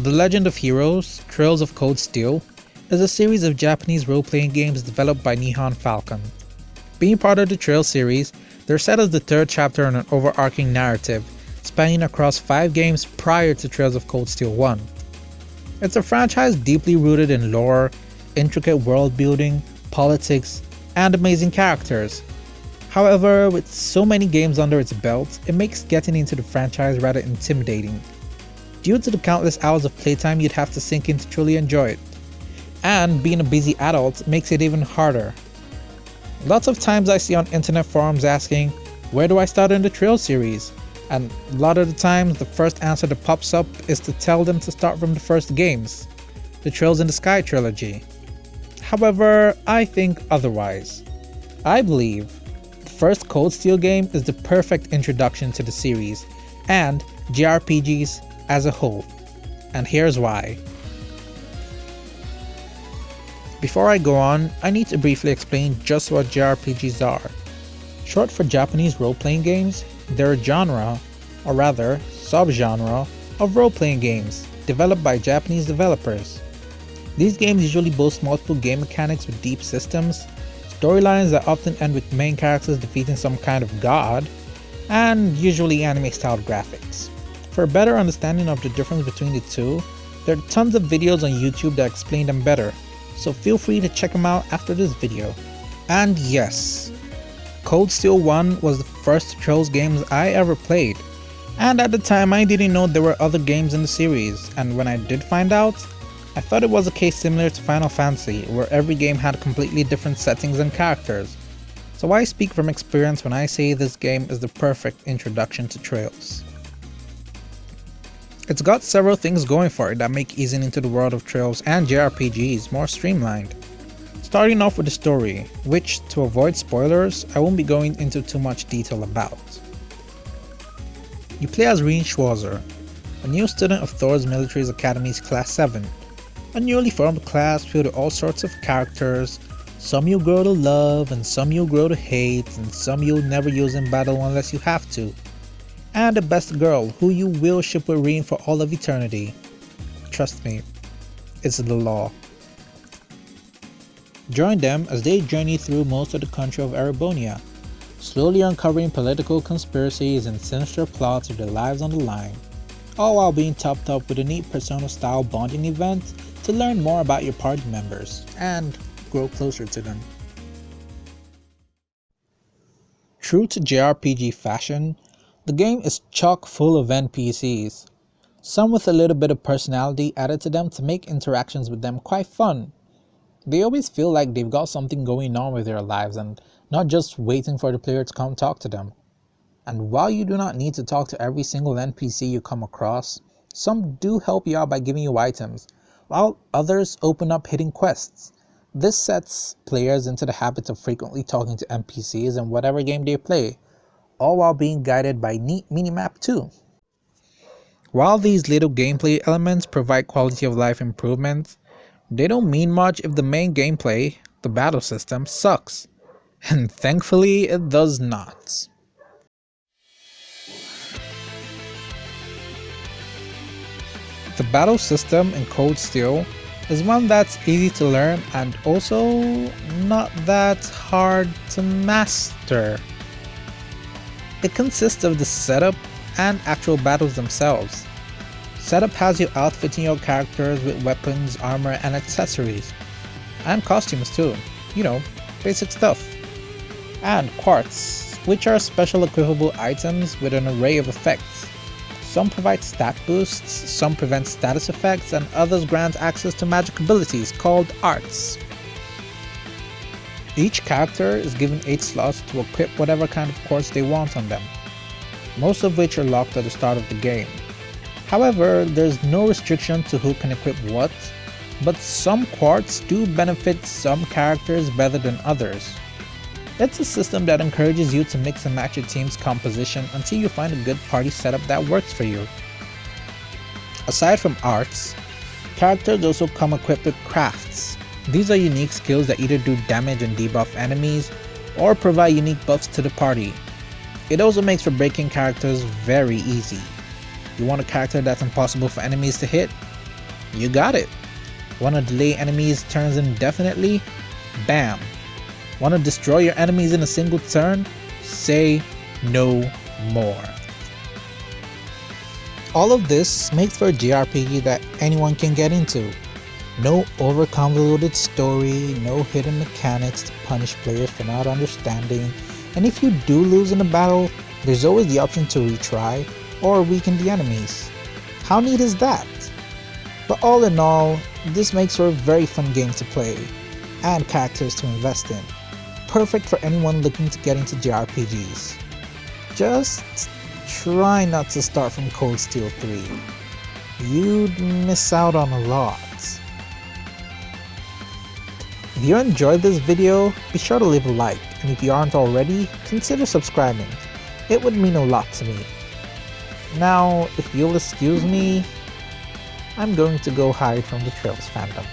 The Legend of Heroes: Trails of Cold Steel is a series of Japanese role-playing games developed by Nihon Falcon. Being part of the Trails series, they're set as the third chapter in an overarching narrative spanning across 5 games prior to Trails of Cold Steel 1. It's a franchise deeply rooted in lore, intricate world building, politics, and amazing characters. However, with so many games under its belt, it makes getting into the franchise rather intimidating, due to the countless hours of playtime you'd have to sink in to truly enjoy it. And being a busy adult makes it even harder. Lots of times I see on internet forums asking, where do I start in the Trails series? And a lot of the times the first answer that pops up is to tell them to start from the first games, the Trails in the Sky trilogy. However, I think otherwise. I believe the first Cold Steel game is the perfect introduction to the series and JRPGs as a whole, and here's why. Before I go on, I need to briefly explain just what JRPGs are. Short for Japanese role-playing games, they're a genre, or rather, subgenre, of role-playing games developed by Japanese developers. These games usually boast multiple game mechanics with deep systems, storylines that often end with main characters defeating some kind of god, and usually anime-styled graphics. For a better understanding of the difference between the two, there are tons of videos on YouTube that explain them better, so feel free to check them out after this video. And yes, Cold Steel 1 was the first Trails games I ever played, and at the time I didn't know there were other games in the series, and when I did find out, I thought it was a case similar to Final Fantasy, where every game had completely different settings and characters. So I speak from experience when I say this game is the perfect introduction to Trails. It's got several things going for it that make easing into the world of Trails and JRPGs more streamlined. Starting off with the story, which, to avoid spoilers, I won't be going into too much detail about. You play as Reen Schwarzer, a new student of Thor's Military Academy's Class 7, a newly formed class filled with all sorts of characters, some you'll grow to love and some you'll grow to hate, and some you'll never use in battle unless you have to. And the best girl, who you will ship with Reen for all of eternity. Trust me, it's the law. Join them as they journey through most of the country of Erebonia, slowly uncovering political conspiracies and sinister plots with their lives on the line, all while being topped up with a neat Persona-style bonding event to learn more about your party members and grow closer to them. True to JRPG fashion, the game is chock full of NPCs, some with a little bit of personality added to them to make interactions with them quite fun. They always feel like they've got something going on with their lives and not just waiting for the player to come talk to them. And while you do not need to talk to every single NPC you come across, some do help you out by giving you items, while others open up hidden quests. This sets players into the habit of frequently talking to NPCs in whatever game they play, all while being guided by neat minimap too. While these little gameplay elements provide quality of life improvements, they don't mean much if the main gameplay, the battle system, sucks. And thankfully it does not. The battle system in Cold Steel is one that's easy to learn and also not that hard to master. It consists of the setup and actual battles themselves. Setup has you outfitting your characters with weapons, armor, and accessories. And costumes too, you know, basic stuff. And quartz, which are special equipable items with an array of effects. Some provide stat boosts, some prevent status effects, and others grant access to magic abilities called arts. Each character is given 8 slots to equip whatever kind of quartz they want on them, most of which are locked at the start of the game. However, there's no restriction to who can equip what, but some quartz do benefit some characters better than others. It's a system that encourages you to mix and match your team's composition until you find a good party setup that works for you. Aside from arts, characters also come equipped with crafts. These are unique skills that either do damage and debuff enemies, or provide unique buffs to the party. It also makes for breaking characters very easy. You want a character that's impossible for enemies to hit? You got it. Wanna delay enemies' turns indefinitely? Bam. Wanna destroy your enemies in a single turn? Say no more. All of this makes for a JRPG that anyone can get into. No over-convoluted story, no hidden mechanics to punish players for not understanding, and if you do lose in a battle, there's always the option to retry or weaken the enemies. How neat is that? But all in all, this makes for a very fun game to play, and characters to invest in. Perfect for anyone looking to get into JRPGs. Just try not to start from Cold Steel 3. You'd miss out on a lot. If you enjoyed this video, be sure to leave a like, and if you aren't already, consider subscribing. It would mean a lot to me. Now, if you'll excuse me, I'm going to go hide from the Trails fandom.